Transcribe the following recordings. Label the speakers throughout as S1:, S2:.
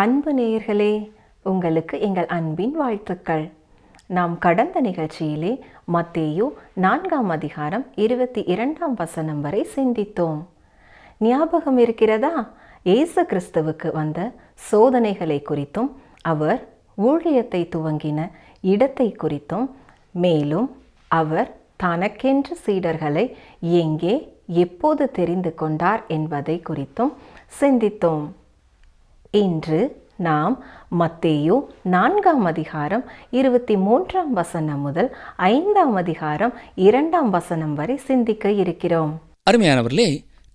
S1: அன்பு நேயர்களே, உங்களுக்கு எங்கள் அன்பின் வாழ்த்துக்கள். நாம் கடந்த நிகழ்ச்சியிலே மத்தேயு 4ஆம் அதிகாரம் 22ஆம் வசனம் வரை சிந்தித்தோம். ஞாபகம் இருக்கிறதா? இயேசு கிறிஸ்துவுக்கு வந்த சோதனைகளை குறித்தும், அவர் ஊழியத்தை துவங்கின இடத்தை குறித்தும், மேலும் அவர் தனக்கென்று சீடர்களை எங்கே எப்போது தெரிந்து கொண்டார் என்பதை குறித்தும் சிந்தித்தோம். இன்று நாம் மத்தேயு 4ஆம் அதிகாரம் 23ஆம் வசனம் முதல் 5ஆம் அதிகாரம் 2ஆம் வசனம் வரை சிந்திக்க இருக்கிறோம்.
S2: அருமையானவர்களே,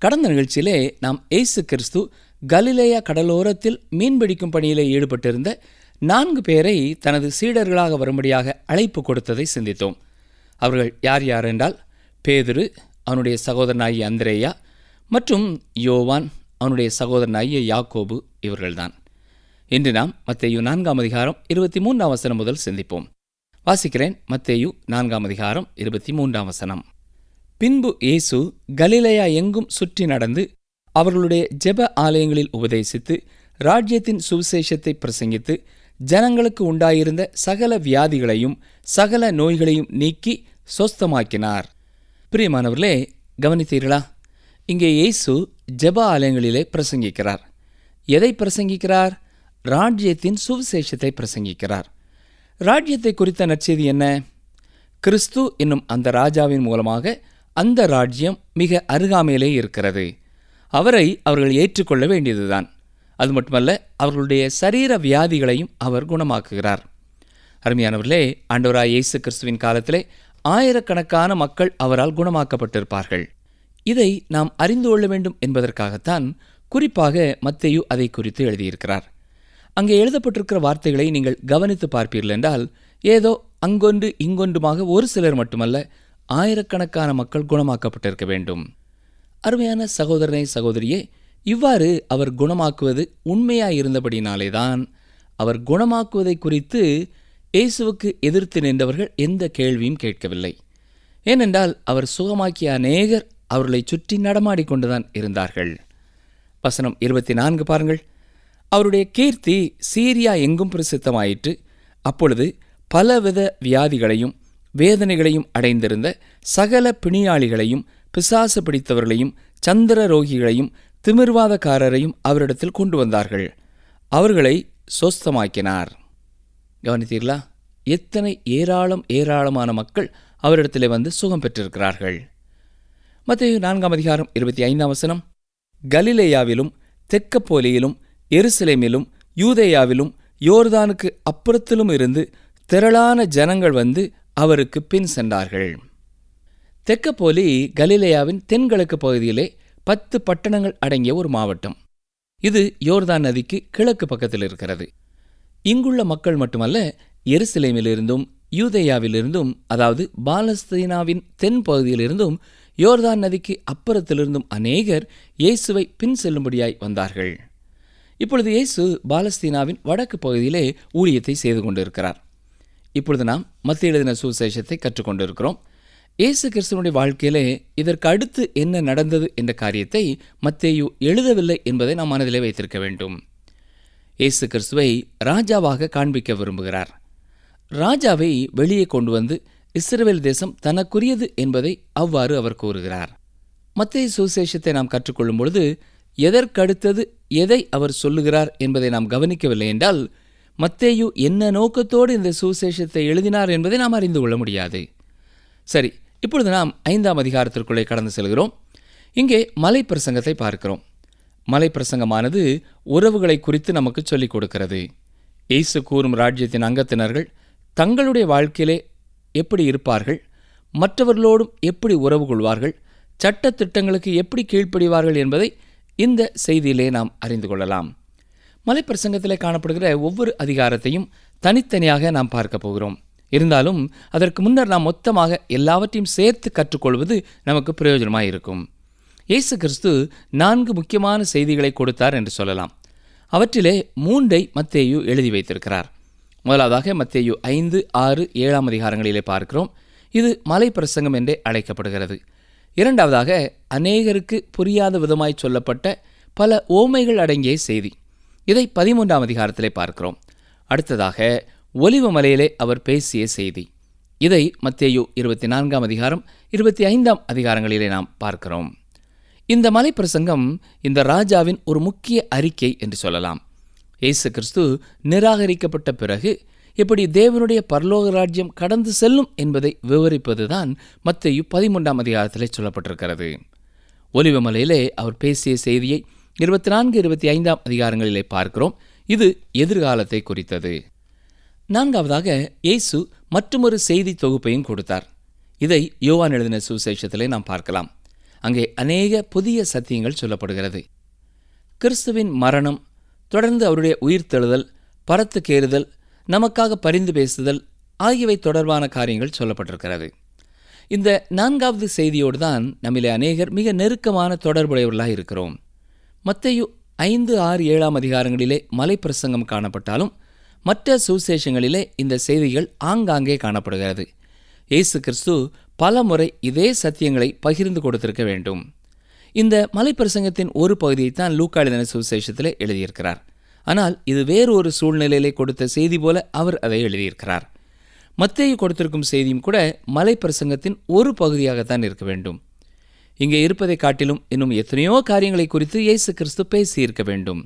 S2: கடந்த நிகழ்ச்சியிலே நாம் இயேசு கிறிஸ்து கலிலேயா கடலோரத்தில் மீன்பிடிக்கும் பணியிலே ஈடுபட்டிருந்த 4 பேரை தனது சீடர்களாக வரும்படியாக அழைப்பு கொடுத்ததை சிந்தித்தோம். அவர்கள் யார் யார் என்றால், பேதுரு, அவனுடைய சகோதரனாகிய அந்திரேயா, மற்றும் யோவான், அவனுடைய சகோதரனாகிய யாக்கோபு, இவர்கள்தான். இன்று நாம் மத்தேயு 4ஆம் அதிகாரம் 23ஆம் வசனம் முதல் சிந்திப்போம். வாசிக்கிறேன். மத்தேயு 4ஆம் அதிகாரம் 23ஆம் வசனம். பின்பு இயேசு கலிலேயா எங்கும் சுற்றி நடந்து அவர்களுடைய ஜெப ஆலயங்களில் உபதேசித்து ராஜ்யத்தின் சுவிசேஷத்தை பிரசங்கித்து ஜனங்களுக்கு உண்டாயிருந்த சகல வியாதிகளையும் சகல நோய்களையும் நீக்கி சொஸ்தமாக்கினார். பிரியமானவர்களே, கவனித்தீர்களா? இங்கே இயேசு ஜெப ஆலயங்களிலே பிரசங்கிக்கிறார். எதை பிரசங்கிக்கிறார்? ராஜ்யத்தின் சுவிசேஷத்தை பிரசங்கிக்கிறார். ராஜ்யத்தை குறித்த நற்செய்தி என்ன? கிறிஸ்து என்னும் அந்த ராஜாவின் மூலமாக அந்த ராஜ்யம் மிக அருகாமையிலே இருக்கிறது. அவரை அவர்கள் ஏற்றுக்கொள்ள வேண்டியதுதான். அது மட்டுமல்ல, அவர்களுடைய சரீர வியாதிகளையும் அவர் குணமாக்குகிறார். அருமையானவர்களே, ஆண்டவராய் இயேசு கிறிஸ்துவின் காலத்திலே ஆயிரக்கணக்கான மக்கள் அவரால் குணமாக்கப்பட்டிருப்பார்கள். இதை நாம் அறிந்து கொள்ள வேண்டும் என்பதற்காகத்தான் குறிப்பாக மத்தேயு அதை குறித்து எழுதியிருக்கிறார். அங்கே எழுதப்பட்டிருக்கிற வார்த்தைகளை நீங்கள் கவனித்து பார்ப்பீர்கள் என்றால், ஏதோ அங்கொன்று இங்கொன்றுமாக ஒரு சிலர் மட்டுமல்ல, ஆயிரக்கணக்கான மக்கள் குணமாக்கப்பட்டிருக்க வேண்டும். அருமையான சகோதரனை சகோதரியே, இவ்வாறு அவர் குணமாக்குவது உண்மையாயிருந்தபடினாலேதான் அவர் குணமாக்குவதை குறித்து இயேசுவுக்கு எதிர்த்து நின்றவர்கள் எந்த கேள்வியும் கேட்கவில்லை. ஏனென்றால் அவர் சுகமாக்கிய அநேகர் அவர்களை சுற்றி நடமாடிக்கொண்டுதான் இருந்தார்கள். வசனம் 24 பாருங்கள். அவருடைய கீர்த்தி சீரியா எங்கும் பிரசித்தமாயிற்று. அப்பொழுது பலவித வியாதிகளையும் வேதனைகளையும் அடைந்திருந்த சகல பிணியாளிகளையும் பிசாசு பிடித்தவர்களையும் சந்திர ரோகிகளையும் திமிர்வாதக்காரரையும் அவரிடத்தில் கொண்டு வந்தார்கள். அவர்களை சொஸ்தமாக்கினார். கவனித்தீர்களா? எத்தனை ஏராளமான மக்கள் அவரிடத்திலே வந்து சுகம் பெற்றிருக்கிறார்கள். மத்தேயு 4ஆம் அதிகாரம் 25ஆம் வசனம். கலிலேயாவிலும் தெக்கப்போலியிலும் எருசலேமிலும் யூதேயாவிலும் யோர்தானுக்கு அப்புறத்திலும் இருந்து திரளான ஜனங்கள் வந்து அவருக்கு பின் சென்றார்கள். தெக்கப்போலி கலிலேயாவின் தென்கிழக்கு பகுதியிலே 10 பட்டணங்கள் அடங்கிய ஒரு மாவட்டம். இது யோர்தான் நதிக்கு கிழக்கு பக்கத்தில் இருக்கிறது. இங்குள்ள மக்கள் மட்டுமல்ல, எருசலேமிலிருந்தும் யூதேயாவிலிருந்தும், அதாவது பாலஸ்தீனாவின் தென் பகுதியிலிருந்தும் யோர்தான் நதிக்கு அப்புறத்திலிருந்தும் அநேகர் இயேசுவை பின் செல்லும்படியாய் வந்தார்கள். இப்பொழுது இயேசு பாலஸ்தீனாவின் வடக்கு பகுதியிலே ஊழியத்தை செய்து கொண்டிருக்கிறார். இப்பொழுது நாம் மத்தேயு எழுதின சுவிசேஷத்தை கற்றுக்கொண்டிருக்கிறோம். இயேசு கிறிஸ்துவனுடைய வாழ்க்கையிலே இதற்கு அடுத்து என்ன நடந்தது என்ற காரியத்தை மத்தேயு எழுதவில்லை என்பதை நாம் மனதிலே வைத்திருக்க வேண்டும். இயேசு கிறிஸ்துவை ராஜாவாக காண்பிக்க விரும்புகிறார். ராஜாவை வெளியே கொண்டு வந்து இஸ்ரவேல் தேசம் தனக்குரியது என்பதை அவ்வாறு அவர் கூறுகிறார். மத்தேயு சுவிசேஷத்தை நாம் கற்றுக்கொள்ளும் பொழுது எதற்கடுத்தது எதை அவர் சொல்லுகிறார் என்பதை நாம் கவனிக்கவில்லை என்றால், மத்தேயு என்ன நோக்கத்தோடு இந்த சுவிசேஷத்தை எழுதினார் என்பதை நாம் அறிந்து கொள்ள முடியாது. சரி, இப்பொழுது நாம் 5ஆம் அதிகாரத்திற்குள்ளே கடந்து செல்கிறோம். இங்கே மலை பிரசங்கத்தை பார்க்கிறோம். மலை பிரசங்கமானது உறவுகளை குறித்து நமக்கு சொல்லிக் கொடுக்கிறது. இயேசு கூறும் ராஜ்யத்தின் அங்கத்தினர்கள் தங்களுடைய வாழ்க்கையிலே எப்படி இருப்பார்கள், மற்றவர்களோடும் எப்படி உறவு கொள்வார்கள், சட்டத்திட்டங்களுக்கு எப்படி கீழ்ப்படிவார்கள் என்பதை இந்த செய்தியிலே நாம் அறிந்து கொள்ளலாம். மலைப்பிரசங்கத்திலே காணப்படுகிற ஒவ்வொரு அதிகாரத்தையும் தனித்தனியாக நாம் பார்க்க போகிறோம். இருந்தாலும் அதற்கு முன்னர் நாம் மொத்தமாக எல்லாவற்றையும் சேர்த்து கற்றுக்கொள்வது நமக்கு பிரயோஜனமாக இருக்கும். இயேசு கிறிஸ்து 4 முக்கியமான செய்திகளை கொடுத்தார் என்று சொல்லலாம். அவற்றிலே 3ஐ மத்தேயு எழுதி வைத்திருக்கிறார். முதலாவதாக மத்தேயு 5, 6, 7ஆம் அதிகாரங்களிலே பார்க்கிறோம். இது மலை பிரசங்கம் என்றே அழைக்கப்படுகிறது. இரண்டாவதாக அநேகருக்கு புரியாத விதமாய் சொல்லப்பட்ட பல ஓமைகள் அடங்கிய செய்தி. இதை 13ஆம் அதிகாரத்திலே பார்க்கிறோம். அடுத்ததாக ஒலிவ மலையிலே அவர் பேசிய செய்தி, இதை மத்தேயு 24ஆம் அதிகாரம் 25ஆம் அதிகாரங்களிலே நாம் பார்க்கிறோம். இந்த மலை பிரசங்கம் இந்த ராஜாவின் ஒரு முக்கிய அறிக்கை என்று சொல்லலாம். இயேசு கிறிஸ்து நிராகரிக்கப்பட்ட பிறகு எப்படி தேவனுடைய பரலோக ராஜ்யம் கடந்து செல்லும் என்பதை விவரிப்பதுதான் மத்தேயு 13ஆம் அதிகாரத்திலே சொல்லப்பட்டிருக்கிறது. ஒலிவ மலையிலே அவர் பேசிய செய்தியை 24, 25ஆம் அதிகாரங்களிலே பார்க்கிறோம். இது எதிர்காலத்தை குறித்தது. நான்காவதாக இயேசு மற்றொரு செய்தி தொகுப்பையும் கொடுத்தார். இதை யோவான் எழுதின சுவிசேஷத்திலே நாம் பார்க்கலாம். அங்கே அநேக புதிய சத்தியங்கள் சொல்லப்படுகிறது. கிறிஸ்துவின் மரணம், தொடர்ந்து அவருடைய உயிர்த்தெழுதல், பரத்துக்கேறுதல், நமக்காக பரிந்து பேசுதல் ஆகியவை தொடர்பான காரியங்கள் சொல்லப்பட்டிருக்கிறது. இந்த நான்காவது செய்தியோடு தான் நம்மிலே அநேகர் மிக நெருக்கமான தொடர்புடையவர்களாக இருக்கிறோம். மத்தேயு 5, 6, 7ஆம் அதிகாரங்களிலே மலை பிரசங்கம் காணப்பட்டாலும் மற்ற சுவிசேஷங்களிலே இந்த செய்திகள் ஆங்காங்கே காணப்படுகிறது. இயேசு கிறிஸ்து பல முறை இதே சத்தியங்களை பகிர்ந்து கொடுத்திருக்க வேண்டும். இந்த மலை பிரசங்கத்தின் ஒரு பகுதியைத்தான் லூக்கா எழுதின சுவிசேஷத்திலே எழுதியிருக்கிறார். ஆனால் இது வேறு ஒரு சூழ்நிலையிலே கொடுத்த செய்தி போல அவர் அதை எழுதியிருக்கிறார். மத்தேயு கொடுத்திருக்கும் செய்தியும் கூட மலை பிரசங்கத்தின் ஒரு பகுதியாகத்தான் இருக்க வேண்டும். இங்கே இருப்பதை காட்டிலும் இன்னும் எத்தனையோ காரியங்களை குறித்து இயேசு கிறிஸ்து பேசியிருக்க வேண்டும்.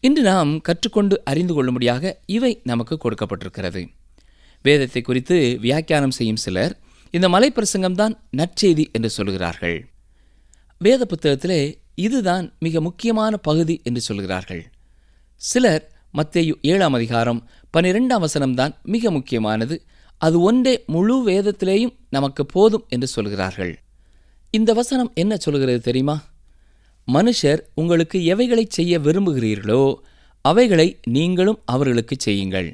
S2: இன்று நாம் கற்றுக்கொண்டு அறிந்து கொள்ளும்படியாக இவை நமக்கு கொடுக்கப்பட்டிருக்கிறது. வேதத்தை குறித்து வியாக்கியானம் செய்யும் சிலர் இந்த மலை பிரசங்கம்தான் நற்செய்தி என்று சொல்கிறார்கள். வேத புத்தகத்திலே இதுதான் மிக முக்கியமான பகுதி என்று சொல்கிறார்கள். சிலர் மத்தேயு 7ஆம் அதிகாரம் 12ஆம் வசனம்தான் மிக முக்கியமானது, அது ஒன்றே முழு வேதத்திலேயும் நமக்கு போதும் என்று சொல்கிறார்கள். இந்த வசனம் என்ன சொல்கிறது தெரியுமா? மனுஷர் உங்களுக்கு எவைகளை செய்ய விரும்புகிறீர்களோ அவைகளை நீங்களும் அவர்களுக்கு செய்யுங்கள்.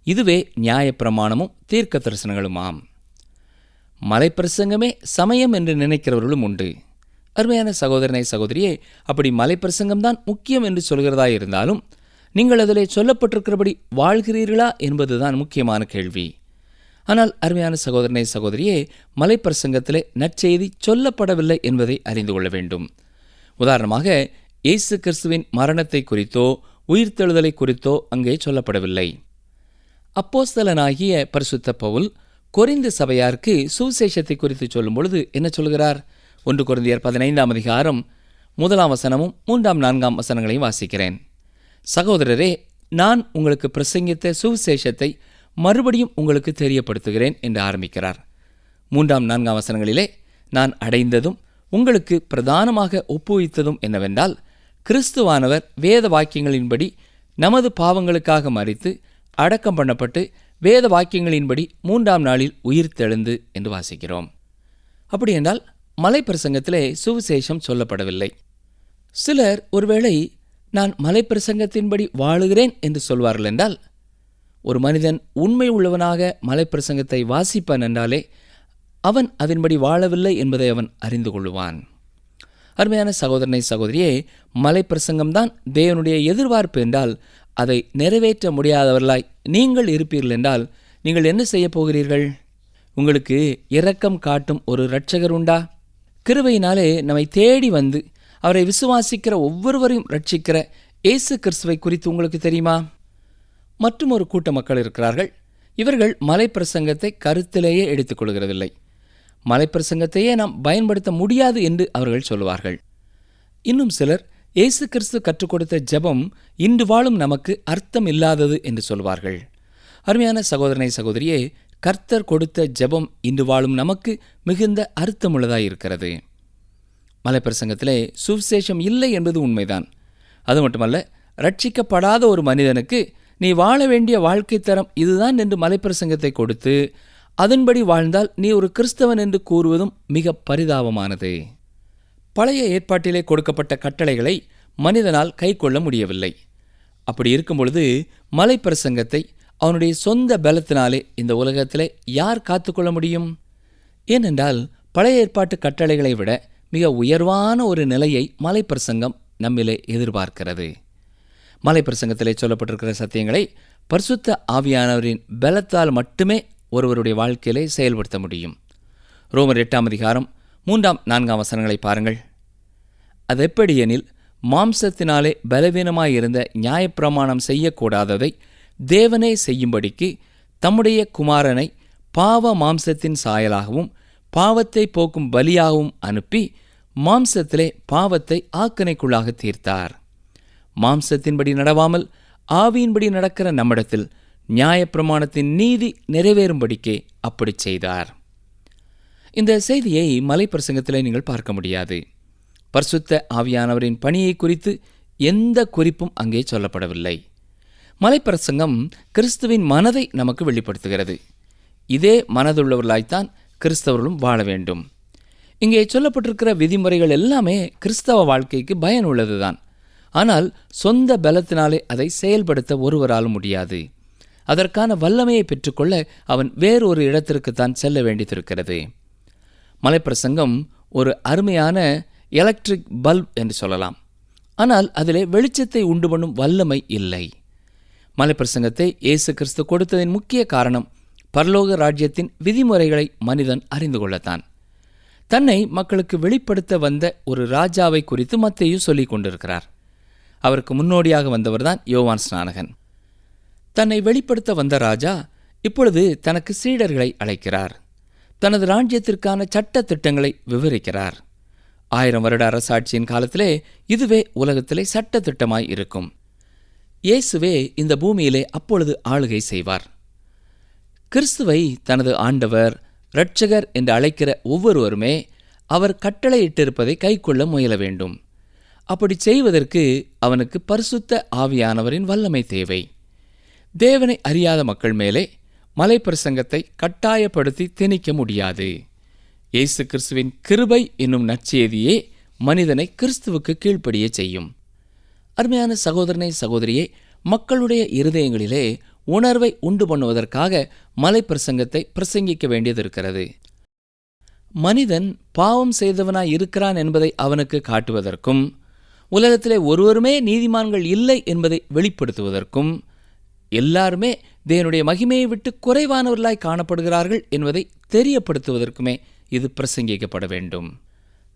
S2: இதுவே நியாயப்பிரமாணமும் தீர்க்க தரிசனங்களுமாம். மலைப்பிரசங்கமே சமயம் என்று நினைக்கிறவர்களும் உண்டு. அருமையான சகோதரனை சகோதரியே, அப்படி மலைப்பிரசங்கம்தான் முக்கியம் என்று சொல்கிறதா இருந்தாலும் நீங்கள் அதிலே சொல்லப்பட்டிருக்கிறபடி வாழ்கிறீர்களா என்பதுதான் முக்கியமான கேள்வி. ஆனால் அருமையான சகோதரனை சகோதரியே, மலைப்பிரசங்கத்திலே நற்செய்தி சொல்லப்படவில்லை என்பதை அறிந்து கொள்ள வேண்டும். உதாரணமாக, இயேசு கிறிஸ்துவின் மரணத்தை குறித்தோ உயிர்த்தெழுதலை குறித்தோ அங்கே சொல்லப்படவில்லை. அப்போஸ்தலனாகிய பரிசுத்த பவுல் கொரிந்து சபையாருக்கு சுவிசேஷத்தை குறித்து சொல்லும் பொழுது என்ன சொல்கிறார்? 1 கொரிந்தியர் 15ஆம் அதிகாரம் 1ஆம் வசனமும் 3ஆம் 4ஆம் வசனங்களையும் வாசிக்கிறேன். சகோதரரே, நான் உங்களுக்கு பிரசங்கித்த சுவிசேஷத்தை மறுபடியும் உங்களுக்கு தெரியப்படுத்துகிறேன் என்று ஆரம்பிக்கிறார். 3ஆம் 4ஆம் வசனங்களிலே, நான் அடைந்ததும் உங்களுக்கு பிரதானமாக ஒப்புவித்ததும் என்னவென்றால், கிறிஸ்துவானவர் வேத வாக்கியங்களின்படி நமது பாவங்களுக்காக மரித்து அடக்கம் பண்ணப்பட்டு வேத வாக்கியங்களின்படி 3ஆம் நாளில் உயிர்த்தெழுந்து என்று வாசிக்கிறோம். அப்படி என்றால் மலை பிரசங்கத்திலே சுவிசேஷம் சொல்லப்படவில்லை. சிலர் ஒருவேளை நான் மலை பிரசங்கத்தின்படி வாழுகிறேன் என்று சொல்வார்கள் என்றால், ஒரு மனிதன் உண்மை உள்ளவனாக மலை பிரசங்கத்தை வாசிப்பான் என்றாலே அவன் அதன்படி வாழவில்லை என்பதை அவன் அறிந்து கொள்ளுவான். அருமையான சகோதரனை சகோதரியே, மலை பிரசங்கம்தான் தேவனுடைய எதிர்பார்ப்பு என்றால் அதை நிறைவேற்ற முடியாதவர்களாய் நீங்கள் இருப்பீர்கள் என்றால் நீங்கள் என்ன செய்ய போகிறீர்கள்? உங்களுக்கு இரக்கம் காட்டும் ஒரு இரட்சகர் உண்டா? கிருபையினாலே நம்மை தேடி வந்து அவரை விசுவாசிக்கிற ஒவ்வொருவரையும் ரட்சிக்கிற இயேசு கிறிஸ்துவை குறித்து உங்களுக்கு தெரியுமா? மற்றும் ஒரு கூட்ட மக்கள் இருக்கிறார்கள். இவர்கள் மலை பிரசங்கத்தை கருத்திலேயே எடுத்துக்கொள்கிறதில்லை. மலை பிரசங்கத்தையே நாம் பயன்படுத்த முடியாது என்று அவர்கள் சொல்லுவார்கள். இன்னும் சிலர் இயேசு கிறிஸ்து கற்றுக் கொடுத்த ஜெபம் இன்று வாழும் நமக்கு அர்த்தம் இல்லாதது என்று சொல்வார்கள். அருமையான சகோதரனை சகோதரியே, கர்த்தர் கொடுத்த ஜெபம் இன்று வாழும் நமக்கு மிகுந்த அர்த்தமுள்ளதாய் இருக்கிறது. மலை பிரசங்கத்திலே சுவிசேஷம் இல்லை என்பது உண்மைதான். அது மட்டுமல்ல, ரட்சிக்கப்படாத ஒரு மனிதனுக்கு நீ வாழ வேண்டிய வாழ்க்கை தரம் இதுதான் என்று மலைப்பிரசங்கத்தை கொடுத்து அதன்படி வாழ்ந்தால் நீ ஒரு கிறிஸ்தவன் என்று கூறுவதும் மிக பரிதாபமானது. பழைய ஏற்பாட்டிலே கொடுக்கப்பட்ட கட்டளைகளை மனிதனால் கைக்கொள்ள முடியவில்லை. அப்படி இருக்கும் பொழுது மலைப்பிரசங்கத்தை அவனுடைய சொந்த பலத்தினாலே இந்த உலகத்திலே யார் காத்துக்கொள்ள முடியும்? ஏனென்றால் பழைய ஏற்பாட்டு கட்டளைகளை விட மிக உயர்வான ஒரு நிலையை மலைப்பிரசங்கம் நம்மிலே எதிர்பார்க்கிறது. மலைப்பிரசங்கத்திலே சொல்லப்பட்டிருக்கிற சத்தியங்களை பரிசுத்த ஆவியானவரின் பலத்தால் மட்டுமே ஒருவருடைய வாழ்க்கையிலே செயல்படுத்த முடியும். ரோமர் 8ஆம் அதிகாரம் 3ஆம் 4ஆம் வசனங்களை பாருங்கள். அது எப்படி எனில், மாம்சத்தினாலே பலவீனமாயிருந்த நியாயப்பிரமாணம் செய்யக்கூடாததை தேவனே செய்யும்படிக்கு தம்முடைய குமாரனை பாவ மாம்சத்தின் சாயலாகவும் பாவத்தை போக்கும் பலியாகவும் அனுப்பி மாம்சத்திலே பாவத்தை ஆக்கினைக்குள்ளாக தீர்த்தார். மாம்சத்தின்படி நடவாமல் ஆவியின்படி நடக்கிற நம்மிடத்தில் நியாயப்பிரமாணத்தின் நீதி நிறைவேறும்படிக்கே அப்படி செய்தார். இந்த செய்தியை மலைப்பிரசங்கத்திலே நீங்கள் பார்க்க முடியாது. பரிசுத்த ஆவியானவரின் பணியை குறித்து எந்த குறிப்பும் அங்கே சொல்லப்படவில்லை. மலைப்பிரசங்கம் கிறிஸ்துவின் மனதை நமக்கு வெளிப்படுத்துகிறது. இதே மனதுள்ளவர்களாய்த்தான் கிறிஸ்தவர்களும் வாழ வேண்டும். இங்கே சொல்லப்பட்டிருக்கிற விதிமுறைகள் எல்லாமே கிறிஸ்தவ வாழ்க்கைக்கு பயனுள்ளதுதான். ஆனால் சொந்த பலத்தினாலே அதை செயல்படுத்த ஒருவராலும் முடியாது. அதற்கான வல்லமையை பெற்றுக்கொள்ள அவன் வேறொரு இடத்திற்குத்தான் செல்ல வேண்டியிருக்கிறது. மலைப்பிரசங்கம் ஒரு அருமையான எலக்ட்ரிக் பல்ப் என்று சொல்லலாம். ஆனால் அதிலே வெளிச்சத்தை உண்டு பண்ணும் வல்லமை இல்லை. மலைப்பிரசங்கத்தை இயேசு கிறிஸ்து கொடுத்ததின் முக்கிய காரணம் பரலோக ராஜ்யத்தின் விதிமுறைகளை மனிதன் அறிந்து கொள்ளத்தான். தன்னை மக்களுக்கு வெளிப்படுத்த வந்த ஒரு ராஜாவை குறித்து மத்தேயு சொல்லிக் கொண்டிருக்கிறார். அவருக்கு முன்னோடியாக வந்தவர்தான் யோவான் ஸ்நானகன். தன்னை வெளிப்படுத்த வந்த ராஜா இப்பொழுது தனக்கு சீடர்களை அழைக்கிறார். தனது ராஜ்யத்திற்கான சட்ட திட்டங்களை விவரிக்கிறார். 1000 வருட அரசாட்சியின் காலத்திலே இதுவே உலகத்திலே சட்ட திட்டமாய் இருக்கும். இயேசுவே இந்த பூமியிலே அப்பொழுது ஆளுகை செய்வார். கிறிஸ்துவை தனது ஆண்டவர், இரட்சகர் என்று அழைக்கிற ஒவ்வொருவருமே அவர் கட்டளையிட்டிருப்பதை கைக்கொள்ள முயல வேண்டும். அப்படி செய்வதற்கு அவனுக்கு பரிசுத்த ஆவியானவரின் வல்லமை தேவை. தேவனை அறியாத மக்கள் மேலே மலைப்பிரசங்கத்தை கட்டாயப்படுத்தி திணிக்க முடியாது. இயேசு கிறிஸ்துவின் கிருபை என்னும் நற்செய்தியே மனிதனை கிறிஸ்துவுக்கு கீழ்ப்படிய செய்யும். அருமையான சகோதரனை சகோதரியே, மக்களுடைய இருதயங்களிலே உணர்வை உண்டு பண்ணுவதற்காக மலைப்பிரசங்கத்தை பிரசங்கிக்க வேண்டியது இருக்கிறது. மனிதன் பாவம் செய்தவனாய் இருக்கிறான் என்பதை அவனுக்கு காட்டுவதற்கும், உலகத்திலே ஒருவருமே நீதிமான்கள் இல்லை என்பதை வெளிப்படுத்துவதற்கும், எல்லாருமே தேவனுடைய மகிமையை விட்டு குறைவானவர்களாய் காணப்படுகிறார்கள் என்பதை தெரியப்படுத்துவதற்குமே இது பிரசங்கிக்கப்பட வேண்டும்.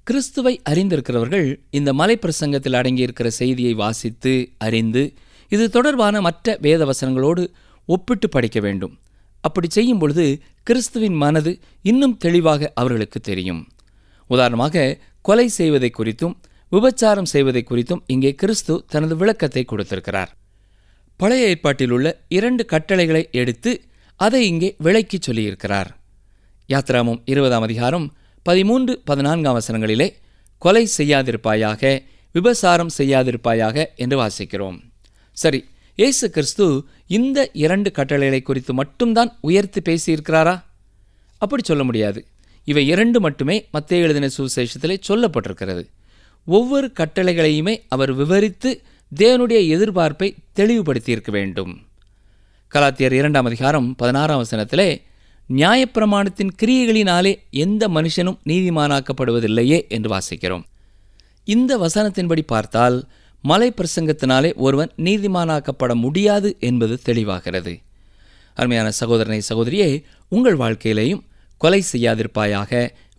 S2: கிறிஸ்துவை அறிந்திருக்கிறவர்கள் இந்த மலைப்பிரசங்கத்தில் அடங்கியிருக்கிற செய்தியை வாசித்து அறிந்து இது தொடர்பான மற்ற வேத வசனங்களோடு ஒப்பிட்டு படிக்க வேண்டும். அப்படி செய்யும் பொழுது கிறிஸ்துவின் மனது இன்னும் தெளிவாக அவர்களுக்கு தெரியும். உதாரணமாக, கொலை செய்வதை குறித்தும் விபச்சாரம் செய்வதை குறித்தும் இங்கே கிறிஸ்து தனது விளக்கத்தை கொடுத்திருக்கிறார். பழைய ஏற்பாட்டில் உள்ள 2 கட்டளைகளை எடுத்து அதை இங்கே விளக்கி சொல்லியிருக்கிறார். யாத்திராமம் 20ஆம் அதிகாரம் 13-14 வசனங்களிலே கொலை செய்யாதிருப்பாயாக, விபசாரம் செய்யாதிருப்பாயாக என்று வாசிக்கிறோம். சரி, இயேசு கிறிஸ்து இந்த 2 கட்டளைகளை குறித்து மட்டும்தான் உயர்த்தி பேசியிருக்கிறாரா? அப்படி சொல்ல முடியாது. இவை 2 மட்டுமே மத்தேயு எழுதின சுவிசேஷத்திலே சொல்லப்பட்டிருக்கிறது. ஒவ்வொரு கட்டளைகளையுமே அவர் விவரித்து தேவனுடைய எதிர்பார்ப்பை தெளிவுபடுத்தியிருக்க வேண்டும். கலாத்தியர் 2ஆம் அதிகாரம் 16ஆம் வசனத்திலே நியாயப்பிரமாணத்தின் கிரியைகளினாலே எந்த மனுஷனும் நீதிமானாக்கப்படுவதில்லையே என்று வாசிக்கிறோம். இந்த வசனத்தின்படி பார்த்தால் மலைப்பிரசங்கத்தினாலே ஒருவன் நீதிமானாக்கப்பட முடியாது என்பது தெளிவாகிறது. அருமையான சகோதரனை சகோதரியே, உங்கள் வாழ்க்கையிலேயும் கொலை செய்யாதிருப்பாயாக,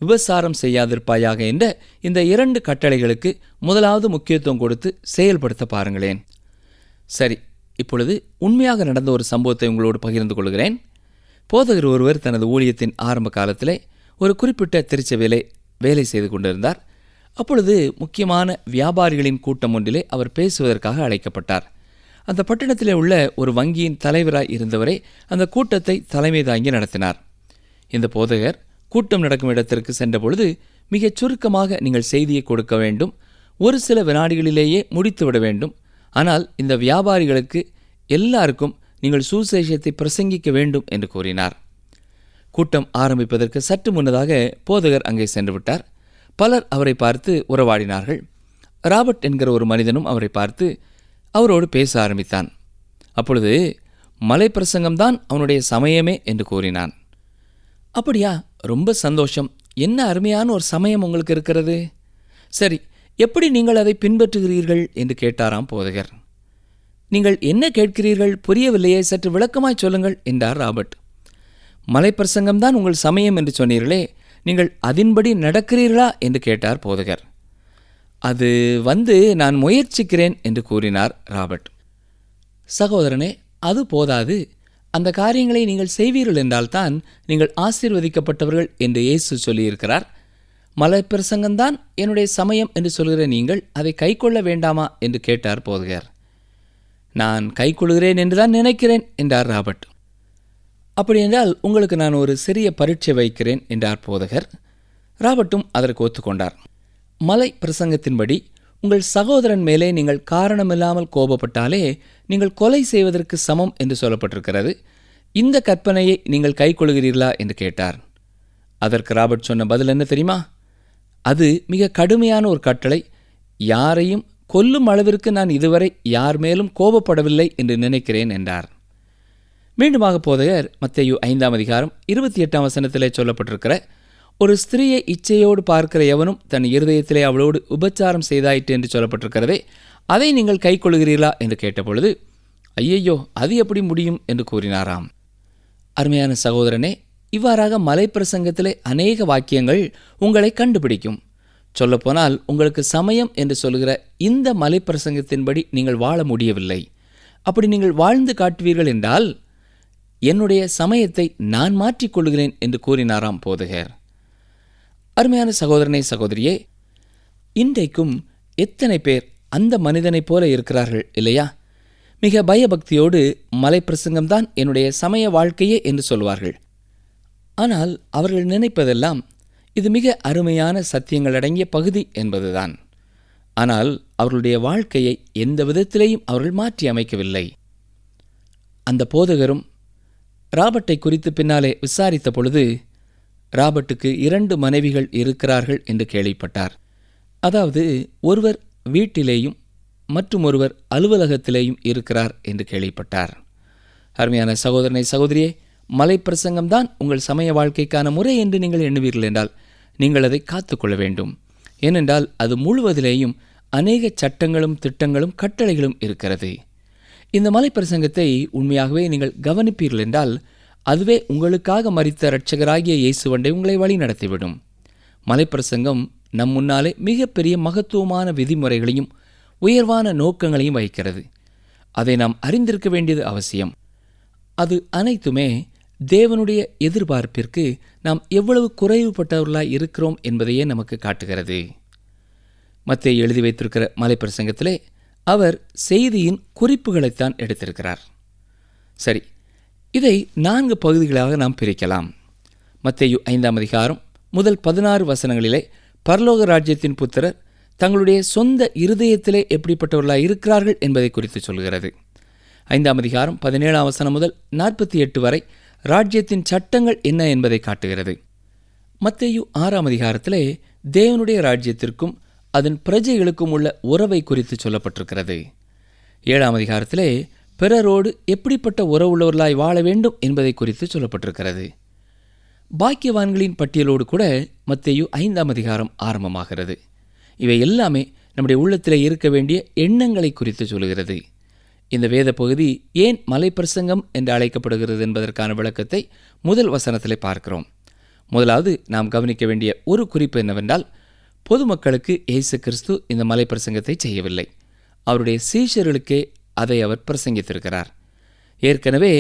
S2: விபசாரம் செய்யாதிருப்பாயாக என்ற இந்த 2 கட்டளைகளுக்கு முதலாவது முக்கியத்துவம் கொடுத்து செயல்படுத்த பாருங்களேன். சரி, இப்பொழுது உண்மையாக நடந்த ஒரு சம்பவத்தை உங்களோடு பகிர்ந்து கொள்கிறேன். போதகர் ஒருவர் தனது ஊழியத்தின் ஆரம்ப காலத்திலே ஒரு குறிப்பிட்ட திருச்சபையிலே வேலை செய்து கொண்டிருந்தார். அப்பொழுது முக்கியமான வியாபாரிகளின் கூட்டம் ஒன்றிலே அவர் பேசுவதற்காக அழைக்கப்பட்டார். அந்த பட்டணத்திலே உள்ள ஒரு வங்கியின் தலைவராய் இருந்தவரே அந்த கூட்டத்தை தலைமை தாங்கி நடத்தினார். இந்த போதகர் கூட்டம் நடக்கும் இடத்திற்கு சென்றபொழுது மிகச் சுருக்கமாக நீங்கள் செய்தியை கொடுக்க வேண்டும், ஒரு சில வினாடிகளிலேயே முடித்துவிட வேண்டும், ஆனால் இந்த வியாபாரிகளுக்கு எல்லாருக்கும் நீங்கள் சுவிசேஷத்தை பிரசங்கிக்க வேண்டும் என்று கூறினார். கூட்டம் ஆரம்பிப்பதற்கு சற்று முன்னதாக போதகர் அங்கே சென்று விட்டார். பலர் அவரை பார்த்து உறவாடினார்கள். ராபர்ட் என்கிற ஒரு மனிதனும் அவரை பார்த்து அவரோடு பேச ஆரம்பித்தான். அப்பொழுது மலைப்பிரசங்கம்தான் அவனுடைய சமயமே என்று கூறினான். அப்படியா, ரொம்ப சந்தோஷம், என்ன அருமையான ஒரு சமயம் உங்களுக்கு இருக்கிறது. சரி, எப்படி நீங்கள் அதை பின்பற்றுகிறீர்கள் என்று கேட்டாராம் போதகர். நீங்கள் என்ன கேட்கிறீர்கள், புரியவில்லையே, சற்று விளக்கமாய் சொல்லுங்கள் என்றார் ராபர்ட். மலைப்பிரசங்கம்தான் உங்கள் சமயம் என்று சொன்னீர்களே, நீங்கள் அதின்படி நடக்கிறீர்களா என்று கேட்டார் போதகர். அது நான் முயற்சிக்கிறேன் என்று கூறினார் ராபர்ட். சகோதரனே, அது போதாது. அந்த காரியங்களை நீங்கள் செய்வீர்கள் என்றால்தான் நீங்கள் ஆசீர்வதிக்கப்பட்டவர்கள் என்று இயேசு சொல்லியிருக்கிறார். மலை பிரசங்கம்தான் என்னுடைய சமயம் என்று சொல்கிற நீங்கள் அதை கைக்கொள்ள வேண்டாமா என்று கேட்டார் போதகர். நான் கைக்கொள்கிறேன் என்றுதான் நினைக்கிறேன் என்றார் ராபர்ட். அப்படி என்றால் உங்களுக்கு நான் ஒரு சிறிய பரீட்சை வைக்கிறேன் என்றார் போதகர். ராபர்ட்டும் அதற்கு ஒத்துக்கொண்டார். மலை பிரசங்கத்தின்படி உங்கள் சகோதரன் மேலே நீங்கள் காரணமில்லாமல் கோபப்பட்டாலே நீங்கள் கொலை செய்வதற்கு சமம் என்று சொல்லப்பட்டிருக்கிறது. இந்த கற்பனையை நீங்கள் கைக்கொள்கிறீர்களா என்று கேட்டார். அதற்கு ராபர்ட் சொன்ன பதில் என்ன தெரியுமா? அது மிக கடுமையான ஒரு கட்டளை. யாரையும் கொல்லும் அளவிற்கு நான் இதுவரை யார் மேலும் கோபப்படவில்லை என்று நினைக்கிறேன் என்றார். மீண்டுமாக போதகர் மத்தேயு 5:28 சொல்லப்பட்டிருக்கிற ஒரு ஸ்திரீயை இச்சையோடு பார்க்கிற எவனும் தன் இருதயத்திலே அவளோடு உபச்சாரம் செய்தாயிற்று என்று சொல்லப்பட்டிருக்கிறதே, அதை நீங்கள் கைக்கொள்கிறீர்களா என்று கேட்டபொழுது, ஐயையோ, அது எப்படி முடியும் என்று கூறினாராம். அருமையான சகோதரனே, இவ்வாறாக மலை பிரசங்கத்திலே அநேக வாக்கியங்கள் உங்களை கண்டுபிடிக்கும். சொல்லப்போனால் உங்களுக்கு சமயம் என்று சொல்கிற இந்த மலை பிரசங்கத்தின்படி நீங்கள் வாழ முடியவில்லை. அப்படி நீங்கள் வாழ்ந்து காட்டுவீர்கள் என்றால் என்னுடைய சமயத்தை நான் மாற்றிக்கொள்கிறேன் என்று கூறினாராம் போதகர். அருமையான சகோதரனே, சகோதரியே, இன்றைக்கும் எத்தனை பேர் அந்த மனிதனைப் போல இருக்கிறார்கள் இல்லையா? மிக பயபக்தியோடு மலை பிரசங்கம்தான் என்னுடைய சமய வாழ்க்கையே என்று சொல்வார்கள். ஆனால் அவர்கள் நினைப்பதெல்லாம் இது மிக அருமையான சத்தியங்கள் அடங்கிய பகுதி என்பதுதான். ஆனால் அவர்களுடைய வாழ்க்கையை எந்த விதத்திலேயும் அவர்கள் மாற்றி அமைக்கவில்லை. அந்த போதகரும் ராபர்ட்டை குறித்து பின்னாலே விசாரித்த பொழுது, ராபர்ட்டுக்கு 2 மனைவிகள் இருக்கிறார்கள் என்று கேள்விப்பட்டார். அதாவது ஒருவர் வீட்டிலேயும் மற்றும் ஒருவர் அலுவலகத்திலேயும் இருக்கிறார் என்று கேள்விப்பட்டார். அருமையான சகோதரனை, சகோதரியே, மலை பிரசங்கம்தான் உங்கள் சமய வாழ்க்கைக்கான முறை என்று நீங்கள் எண்ணுவீர்கள் என்றால் நீங்கள் அதை காத்துக்கொள்ள வேண்டும். ஏனென்றால் அது முழுவதிலேயும் அநேக சட்டங்களும் திட்டங்களும் கட்டளைகளும் இருக்கிறது. இந்த மலை பிரசங்கத்தை உண்மையாகவே நீங்கள் கவனிப்பீர்கள் என்றால் அதுவே உங்களுக்காக மரித்த இரட்சகராகிய இயேசுவண்டை உங்களை வழி நடத்திவிடும். மலைப்பிரசங்கம் நம் முன்னாலே மிகப்பெரிய மகத்துவமான விதிமுறைகளையும் உயர்வான நோக்கங்களையும் வகிக்கிறது. அதை நாம் அறிந்திருக்க வேண்டியது அவசியம். அது அனைத்துமே தேவனுடைய எதிர்பார்ப்பிற்கு நாம் எவ்வளவு குறைவுபட்டவர்களாய் இருக்கிறோம் என்பதையே நமக்கு காட்டுகிறது. மத்தேயு எழுதி வைத்திருக்கிற மலைப்பிரசங்கத்திலே அவர் செய்தியின் குறிப்புகளைத்தான் எடுத்திருக்கிறார். சரி, இதை 4 பகுதிகளாக நாம் பிரிக்கலாம். மத்தேயு 5 முதல் 16 வசனங்களிலே பரலோக ராஜ்யத்தின் புத்திரர் தங்களுடைய சொந்த இருதயத்திலே எப்படிப்பட்டவர்களாக இருக்கிறார்கள் என்பதை குறித்து சொல்கிறது. 5 17 முதல் 48 வரை ராஜ்யத்தின் சட்டங்கள் என்ன என்பதை காட்டுகிறது. மத்தேயு 6 தேவனுடைய ராஜ்யத்திற்கும் அதன் பிரஜைகளுக்கும் உள்ள உறவை குறித்து சொல்லப்பட்டிருக்கிறது. 7 பிறரோடு எப்படிப்பட்ட உறவுள்ளவர்களாய் வாழ வேண்டும் என்பதை குறித்து சொல்லப்பட்டிருக்கிறது. பாக்கியவான்களின் பட்டியலோடு கூட மத்தேயு 5 ஆரம்பமாகிறது. இவை எல்லாமே நம்முடைய உள்ளத்திலே இருக்க வேண்டிய எண்ணங்களை குறித்து சொல்கிறது. இந்த வேத பகுதி ஏன் மலைப்பிரசங்கம் என்று அழைக்கப்படுகிறது என்பதற்கான விளக்கத்தை முதல் வசனத்திலே பார்க்கிறோம். முதலாவது நாம் கவனிக்க வேண்டிய ஒரு குறிப்பு என்னவென்றால், பொதுமக்களுக்கு இயேசு கிறிஸ்து இந்த மலைப்பிரசங்கத்தை செய்யவில்லை. அவருடைய சீஷர்களுக்கே அதை அவர் பிரசங்கித்திருக்கிறார். ஏற்கனவே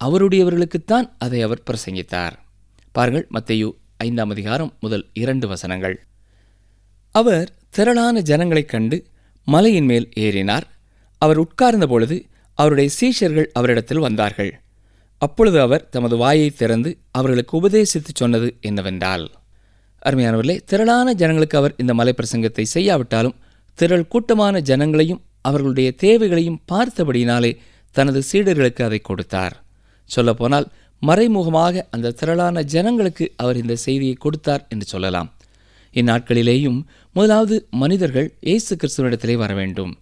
S2: அவருடையவர்களுக்குத்தான் அதை அவர் பிரசங்கித்தார். பாருங்கள், மத்தேயு 5 முதல் 2 வசனங்கள். அவர் திரளான ஜனங்களைக் கண்டு மலையின் மேல் ஏறினார். அவர் உட்கார்ந்த பொழுது அவருடைய சீஷர்கள் அவரிடத்தில் வந்தார்கள். அப்பொழுது அவர் தமது வாயை திறந்து அவர்களுக்கு உபதேசித்து சொன்னது என்னவென்றால், அருமையானவர்களே, திரளான ஜனங்களுக்கு அவர் இந்த மலை பிரசங்கத்தை செய்யாவிட்டாலும் திரள் கூட்டமான ஜனங்களையும் அவர்களுடைய தேவைகளையும் பார்த்தபடியினாலே தனது சீடர்களுக்கு அதை கொடுத்தார். சொல்லப்போனால் மறைமுகமாக அந்த திரளான ஜனங்களுக்கு அவர் இந்த செய்தியை கொடுத்தார் என்று சொல்லலாம். இந்நாட்களிலேயும் முதலாவது மனிதர்கள் இயேசு கிறிஸ்துவினிடத்திலே வர வேண்டும்.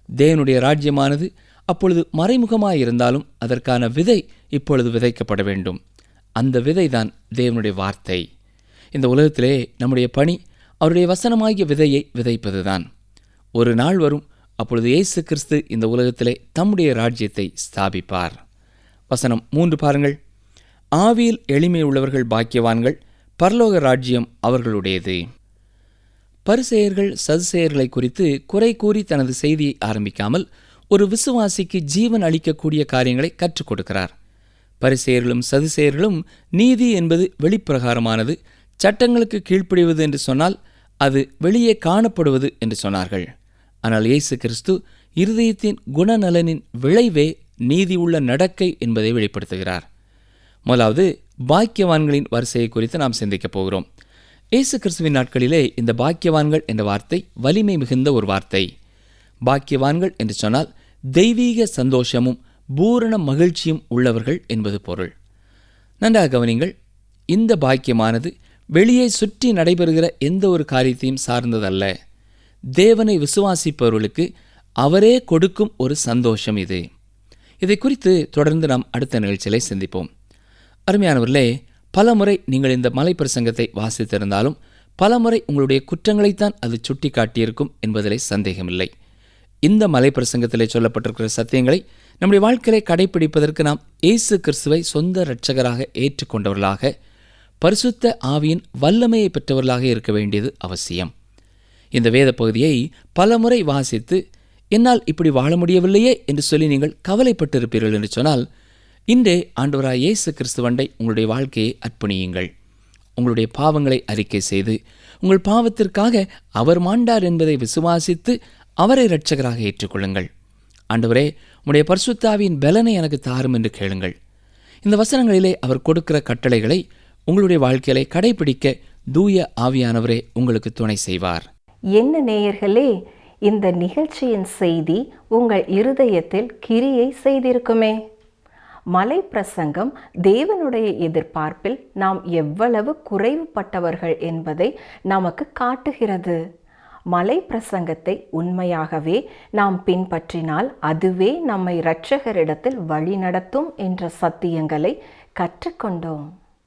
S2: தேவனுடைய ராஜ்யமானது அப்பொழுது மறைமுகமாயிருந்தாலும் அதற்கான விதை இப்பொழுது விதைக்கப்பட வேண்டும். அந்த விதைதான் தேவனுடைய வார்த்தை. இந்த உலகத்திலே நம்முடைய பணி அவருடைய வசனமாகிய விதையை விதைப்பதுதான். ஒரு நாள் வரும், அப்பொழுது இயேசு கிறிஸ்து இந்த உலகத்திலே தம்முடைய ராஜ்யத்தை ஸ்தாபிப்பார். வசனம் 3 பாருங்கள். ஆவியில் எளிமை உள்ளவர்கள் பாக்கியவான்கள், பரலோக ராஜ்யம் அவர்களுடையது. பரிசேயர்கள் சதுசேயர்களை குறித்து குறை கூறி தனது செய்தியை ஆரம்பிக்காமல் ஒரு விசுவாசிக்கு ஜீவன் அளிக்கக்கூடிய காரியங்களை கற்றுக் கொடுக்கிறார். பரிசேயர்களும் சதுசேயர்களும் நீதி என்பது வெளிப்பிரகாரமானது, சட்டங்களுக்கு கீழ்ப்படிவது என்று சொன்னால் அது வெளியே காணப்படுவது என்று சொன்னார்கள். ஆனால் இயேசு கிறிஸ்து இருதயத்தின் குணநலனின் விளைவே நீதி உள்ள நடக்கை என்பதை வெளிப்படுத்துகிறார். முதலாவது பாக்கியவான்களின் வரிசையை குறித்து நாம் சிந்திக்கப் போகிறோம். இயேசு கிறிஸ்துவின் நாட்களிலே இந்த பாக்கியவான்கள் என்ற வார்த்தை வலிமை மிகுந்த ஒரு வார்த்தை. பாக்கியவான்கள் என்று சொன்னால் தெய்வீக சந்தோஷமும் பூரண மகிழ்ச்சியும் உள்ளவர்கள் என்பது பொருள். நன்றாக கவனிங்கள். இந்த பாக்கியமானது வெளியே சுற்றி நடைபெறுகிற எந்த ஒரு காரியத்தையும் சார்ந்ததல்ல. தேவனை விசுவாசிப்பவர்களுக்கு அவரே கொடுக்கும் ஒரு சந்தோஷம் இது. இதை குறித்து தொடர்ந்து நாம் அடுத்த நிகழ்ச்சியிலே சிந்திப்போம். அருமையானவர்களே, பலமுறை நீங்கள் இந்த மலை பிரசங்கத்தை வாசித்திருந்தாலும் பலமுறை உங்களுடைய குற்றங்களைத்தான் அது சுட்டி காட்டியிருக்கும் என்பதிலே சந்தேகமில்லை. இந்த மலை பிரசங்கத்திலே சொல்லப்பட்டிருக்கிற சத்தியங்களை நம்முடைய வாழ்க்கையை கடைபிடிப்பதற்கு நாம் இயேசு கிறிஸ்துவை சொந்த இரட்சகராக ஏற்றுக்கொண்டவர்களாக, பரிசுத்த ஆவியின் வல்லமையை பெற்றவர்களாக இருக்க வேண்டியது அவசியம். இந்த வேத பகுதியை பலமுறை வாசித்து என்னால் இப்படி வாழ முடியவில்லையே என்று சொல்லி நீங்கள் கவலைப்பட்டிருப்பீர்கள் என்று சொன்னால், இன்றே ஆண்டவராய் இயேசு கிறிஸ்துவண்டை உங்களுடைய வாழ்க்கையை அர்ப்பணியுங்கள். உங்களுடைய பாவங்களை அறிக்கை செய்து உங்கள் பாவத்திற்காக அவர் மாண்டார் என்பதை விசுவாசித்து அவரை இரட்சகராக ஏற்றுக்கொள்ளுங்கள். ஆண்டவரே, உம்முடைய பரிசுத்த ஆவியின் பலனை எனக்கு தாரும் என்று கேளுங்கள். இந்த வசனங்களிலே அவர் கொடுக்கிற கட்டளைகளை உங்களுடைய வாழ்க்கையிலே கடைபிடிக்க தூய ஆவியானவரே உங்களுக்கு துணை செய்வார்.
S1: என்ன நேயர்களே, இந்த நிகழ்ச்சியின் செய்தி உங்கள் இருதயத்தில் கிரியை செய்திருக்குமே. மலை பிரசங்கம் தேவனுடைய எதிர்பார்ப்பில் நாம் எவ்வளவு குறைவுபட்டவர்கள் என்பதை நமக்கு காட்டுகிறது. மலை பிரசங்கத்தை உண்மையாகவே நாம் பின்பற்றினால் அதுவே நம்மை இரட்சகரிடத்தில் வழிநடத்தும் என்ற சத்தியங்களை கற்றுக்கொண்டோம்.